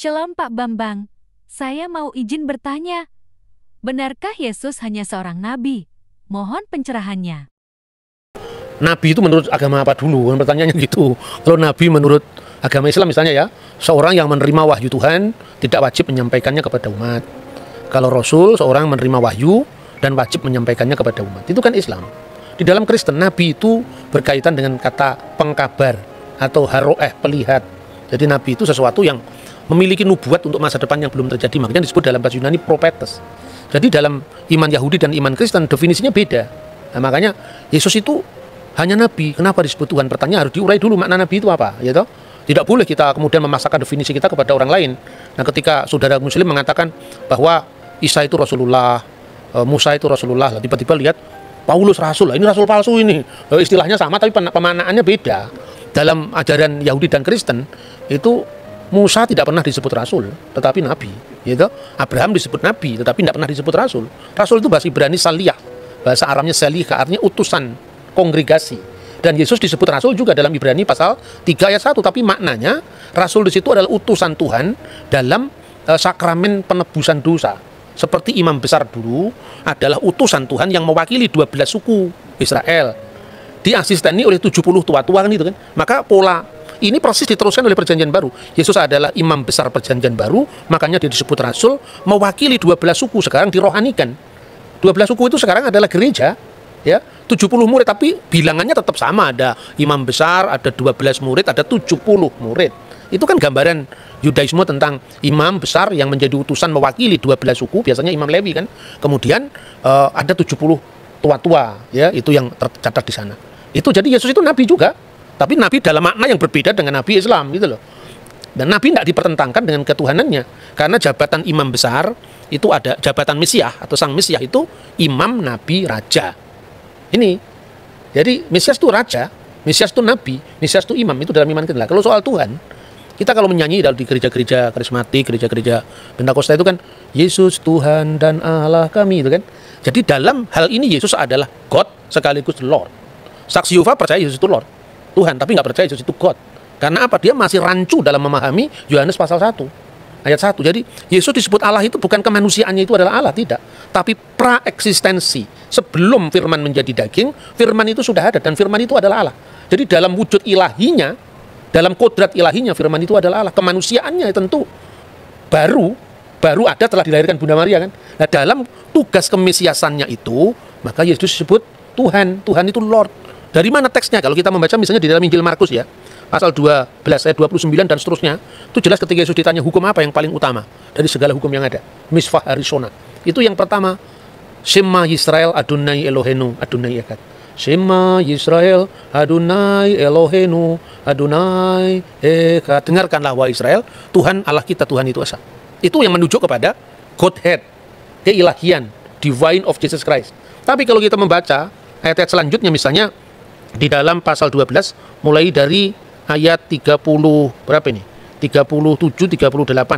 Shalom Pak Bambang, saya mau izin bertanya. Benarkah Yesus hanya seorang nabi? Mohon pencerahannya. Nabi itu menurut agama apa dulu? Pertanyaannya gitu. Kalau nabi menurut agama Islam misalnya ya, seorang yang menerima wahyu Tuhan tidak wajib menyampaikannya kepada umat. Kalau Rasul, seorang menerima wahyu dan wajib menyampaikannya kepada umat. Itu kan Islam. Di dalam Kristen, nabi itu berkaitan dengan kata pengkabar atau haroeh, pelihat. Jadi nabi itu sesuatu yang memiliki nubuat untuk masa depan yang belum terjadi. Makanya disebut dalam bahasa Yunani prophetes. Jadi dalam iman Yahudi dan iman Kristen definisinya beda. Nah, makanya Yesus itu hanya nabi. Kenapa disebut Tuhan? Pertanyaan harus diurai dulu makna nabi itu apa, ya toh? Tidak boleh kita kemudian memaksakan definisi kita kepada orang lain. Nah, ketika saudara muslim mengatakan bahwa Isa itu Rasulullah, Musa itu Rasulullah, tiba-tiba lihat Paulus Rasul, ini Rasul palsu ini. Istilahnya sama tapi pemaknaannya beda. Dalam ajaran Yahudi dan Kristen itu Musa tidak pernah disebut Rasul, tetapi Nabi. Gitu. Abraham disebut Nabi, tetapi tidak pernah disebut Rasul. Rasul itu bahasa Ibrani saliyah, bahasa Aramnya salihah, artinya utusan, kongregasi. Dan Yesus disebut Rasul juga dalam Ibrani pasal 3 ayat 1, tapi maknanya Rasul di situ adalah utusan Tuhan dalam sakramen penebusan dosa. Seperti imam besar dulu adalah utusan Tuhan yang mewakili 12 suku Israel. Diasisteni oleh 70 tua-tua kan itu kan. Maka pola ini persis diteruskan oleh perjanjian baru. Yesus adalah imam besar perjanjian baru, makanya dia disebut Rasul, mewakili 12 suku, sekarang dirohanikan. 12 suku itu sekarang adalah gereja, ya. 70 murid, tapi bilangannya tetap sama, ada imam besar, ada 12 murid, ada 70 murid. Itu kan gambaran Yudaisme tentang imam besar yang menjadi utusan mewakili 12 suku, biasanya imam Lewi kan. Kemudian ada 70 tua-tua, ya, itu yang tercatat di sana. Itu jadi Yesus itu nabi juga. Tapi nabi dalam makna yang berbeda dengan nabi Islam gitu loh. Dan nabi tidak dipertentangkan dengan ketuhanannya. Karena jabatan imam besar itu ada jabatan Mesias atau sang Mesias itu imam, nabi, raja. Ini. Jadi Mesias itu raja, Mesias itu nabi, Mesias itu imam, itu dalam iman kita. Kalau soal Tuhan, kita kalau menyanyi di gereja-gereja karismatik, gereja-gereja Pentakosta itu kan Yesus Tuhan dan Allah kami itu kan. Jadi dalam hal ini Yesus adalah God sekaligus Lord. Saksi Yehova percaya Yesus itu Lord, Tuhan, tapi nggak percaya Yesus itu God. Karena apa? Dia masih rancu dalam memahami Yohanes pasal 1 ayat 1. Jadi Yesus disebut Allah itu bukan kemanusiaannya itu adalah Allah, tidak, tapi praeksistensi. Sebelum firman menjadi daging, firman itu sudah ada dan firman itu adalah Allah. Jadi dalam wujud ilahinya, dalam kodrat ilahinya, firman itu adalah Allah. Kemanusiaannya tentu baru ada, telah dilahirkan Bunda Maria kan. Nah, dalam tugas kemesiasannya itu, maka Yesus disebut Tuhan. Tuhan itu Lord. Dari mana teksnya? Kalau kita membaca misalnya di dalam Injil Markus ya, pasal 12 ayat 29 dan seterusnya, itu jelas ketika Yesus ditanya hukum apa yang paling utama dari segala hukum yang ada. Misvah Harishona. Itu yang pertama, Shema Yisrael Adonai Elohenu Adonai Echad. Shema Yisrael Adonai Elohenu Adonai Echad. Dengarkanlah wahai Israel, Tuhan Allah kita, Tuhan itu esa. Itu yang menunjuk kepada Godhead, keilahian, divine of Jesus Christ. Tapi kalau kita membaca ayat-ayat selanjutnya misalnya di dalam pasal 12 mulai dari ayat 30 berapa ini? 37 38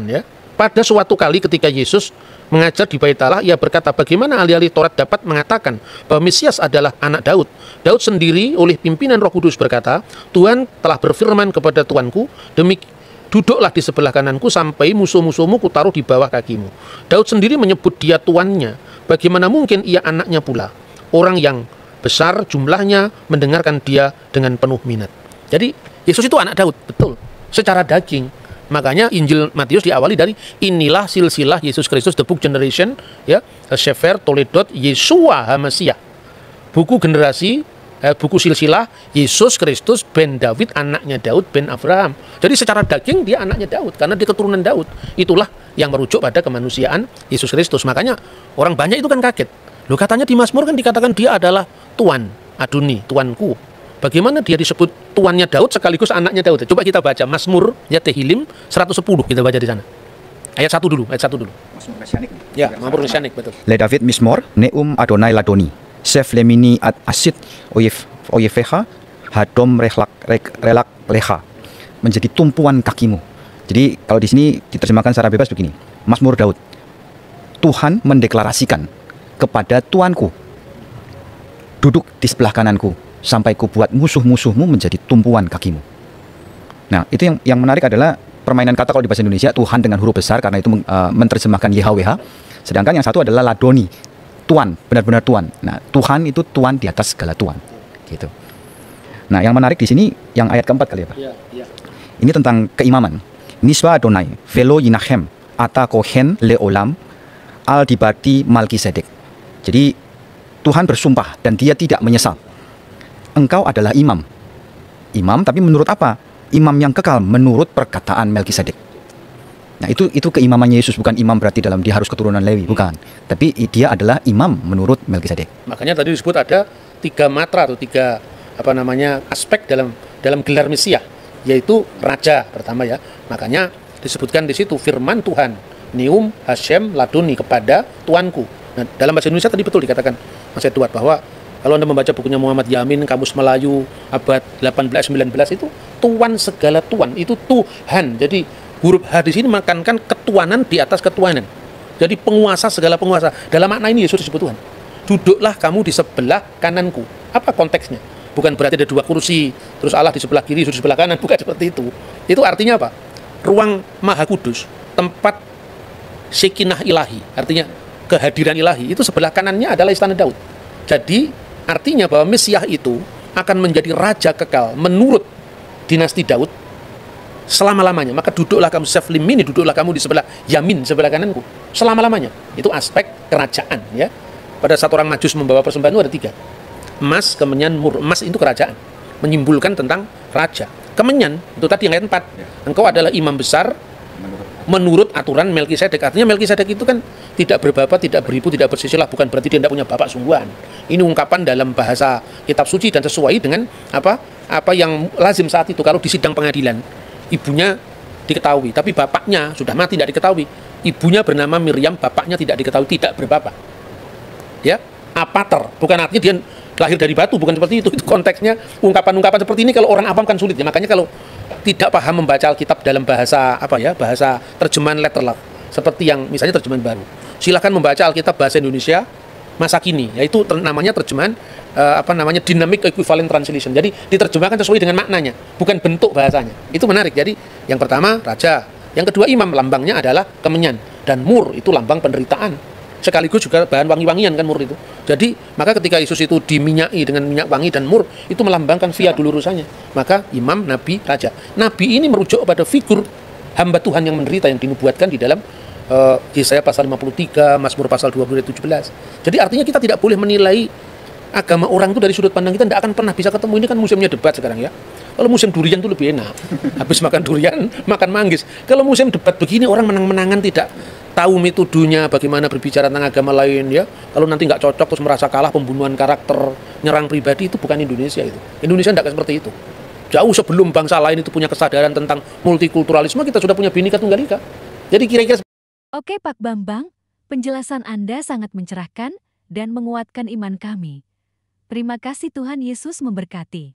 ya. Pada suatu kali ketika Yesus mengajar di Bait Allah, ia berkata, bagaimana ahli-ahli Taurat dapat mengatakan bahwa Mesias adalah anak Daud? Daud sendiri oleh pimpinan Roh Kudus berkata, Tuhan telah berfirman kepada Tuanku, duduklah di sebelah kananku sampai musuh-musuhmu kutaruh di bawah kakimu. Daud sendiri menyebut dia tuannya. Bagaimana mungkin ia anaknya pula? Orang yang besar jumlahnya mendengarkan dia dengan penuh minat. Jadi Yesus itu anak Daud, betul, secara daging. Makanya Injil Matius diawali dari inilah silsilah Yesus Kristus, the book generation, ya, Sefer Toledot Yesua HaMasiah. Buku generasi, buku silsilah Yesus Kristus ben David, anaknya Daud ben Abraham. Jadi secara daging dia anaknya Daud karena dia keturunan Daud. Itulah yang merujuk pada kemanusiaan Yesus Kristus. Makanya orang banyak itu kan kaget. Loh, katanya di Mazmur kan dikatakan dia adalah Tuan, Adoni, Tuanku. Bagaimana dia disebut tuannya Daud sekaligus anaknya Daud? Coba kita baca Mazmur ya Tehillim 110, kita baca di sana. Ayat 1 dulu, ayat 1 dulu. Mazmur Mesianik. Ya, Mazmur Mesianik, betul. Le David Mismor, Neum Adonai Ladoni, Sef Lemini Ad Asid Oyefeha, Hadom Relak Leha, menjadi tumpuan kakimu. Jadi kalau di sini diterjemahkan secara bebas begini, Mazmur Daud, Tuhan mendeklarasikan kepada Tuanku, duduk di sebelah kananku, sampai ku buat musuh-musuhmu menjadi tumpuan kakimu. Nah, itu yang menarik adalah permainan kata kalau di bahasa Indonesia Tuhan dengan huruf besar karena itu menerjemahkan YHWH. Sedangkan yang satu adalah Ladoni, Tuan, benar-benar Tuan. Nah, Tuhan itu Tuan di atas segala Tuan. Gitu. Nah, yang menarik di sini yang ayat keempat kali ya, Pak. Ini tentang keimaman. Niswa Adonai, velo yinachem, ata kohen leolam, al dibati Malkisedek. Jadi Tuhan bersumpah dan dia tidak menyesal. Engkau adalah imam. Imam tapi menurut apa? Imam yang kekal menurut perkataan Melkisedek. Nah, itu keimamannya Yesus, bukan imam berarti dalam dia harus keturunan Lewi, bukan. Tapi dia adalah imam menurut Melkisedek. Makanya tadi disebut ada 3 matra atau 3 aspek dalam gelar Mesias, yaitu raja pertama ya. Makanya disebutkan di situ firman Tuhan, Neum Hashem Ladoni, kepada tuanku. Nah, dalam bahasa Indonesia tadi betul dikatakan Mas Edward bahwa kalau Anda membaca bukunya Muhammad Yamin, Kamus Melayu abad 18-19 itu tuan segala tuan, itu Tuhan. Jadi huruf H di sini menekankan ketuanan di atas ketuanan. Jadi penguasa segala penguasa. Dalam makna ini Yesus disebut Tuhan. Duduklah kamu di sebelah kananku. Apa konteksnya? Bukan berarti ada 2 kursi, terus Allah di sebelah kiri, Yesus di sebelah kanan, bukan seperti itu. Itu artinya apa? Ruang Maha Kudus, tempat Sekinah ilahi, artinya kehadiran ilahi, itu sebelah kanannya adalah istana Daud. Jadi artinya bahwa Mesias itu akan menjadi raja kekal menurut dinasti Daud selama-lamanya. Maka duduklah kamu seflimini, duduklah kamu di sebelah yamin, sebelah kananku, selama-lamanya. Itu aspek kerajaan ya. Pada saat orang Majus membawa persembahan itu ada 3. Emas, kemenyan, mur. Emas itu kerajaan, menyimpulkan tentang raja. Kemenyan itu tadi yang ayat 4. Engkau adalah imam besar menurut aturan Melkisedek. Artinya Melkisedek itu kan tidak berbapak, tidak beribu, tidak bersisilah, bukan berarti dia tidak punya bapak sungguhan. Ini ungkapan dalam bahasa kitab suci dan sesuai dengan apa yang lazim saat itu. Kalau di sidang pengadilan ibunya diketahui, tapi bapaknya sudah mati, tidak diketahui. Ibunya bernama Miriam, bapaknya tidak diketahui, tidak berbapak. Ya, apater, bukan artinya dia lahir dari batu, bukan seperti itu. Itu konteksnya ungkapan-ungkapan seperti ini kalau orang awam kan sulit ya. Makanya kalau tidak paham membaca Alkitab dalam bahasa bahasa terjemahan letterlock, seperti yang misalnya terjemahan baru, silahkan membaca Alkitab bahasa Indonesia masa kini, yaitu namanya terjemahan dynamic equivalent translation. Jadi diterjemahkan sesuai dengan maknanya, bukan bentuk bahasanya. Itu menarik. Jadi yang pertama raja, yang kedua imam, lambangnya adalah kemenyan, dan mur itu lambang penderitaan. Sekaligus juga bahan wangi-wangian kan mur itu. Jadi maka ketika Yesus itu diminyaki dengan minyak wangi dan mur, itu melambangkan via dulurusannya. Maka imam, nabi, raja. Nabi ini merujuk pada figur hamba Tuhan yang menderita yang dinubuatkan di dalam Yesaya pasal 53, Mazmur pasal 20 ayat 17. Jadi artinya kita tidak boleh menilai agama orang itu dari sudut pandang kita, tidak akan pernah bisa ketemu. Ini kan musimnya debat sekarang ya. Kalau musim durian itu lebih enak. Habis makan durian, makan manggis. Kalau musim debat begini, orang menang-menangan, tidak tahu metodenya bagaimana berbicara tentang agama lain ya. Kalau nanti nggak cocok terus merasa kalah, pembunuhan karakter, nyerang pribadi, itu bukan Indonesia itu. Indonesia tidak seperti itu. Jauh sebelum bangsa lain itu punya kesadaran tentang multikulturalisme, kita sudah punya Bhinneka Tunggal Ika. Jadi kira-kira Oke Pak Bambang, penjelasan Anda sangat mencerahkan dan menguatkan iman kami. Terima kasih, Tuhan Yesus memberkati.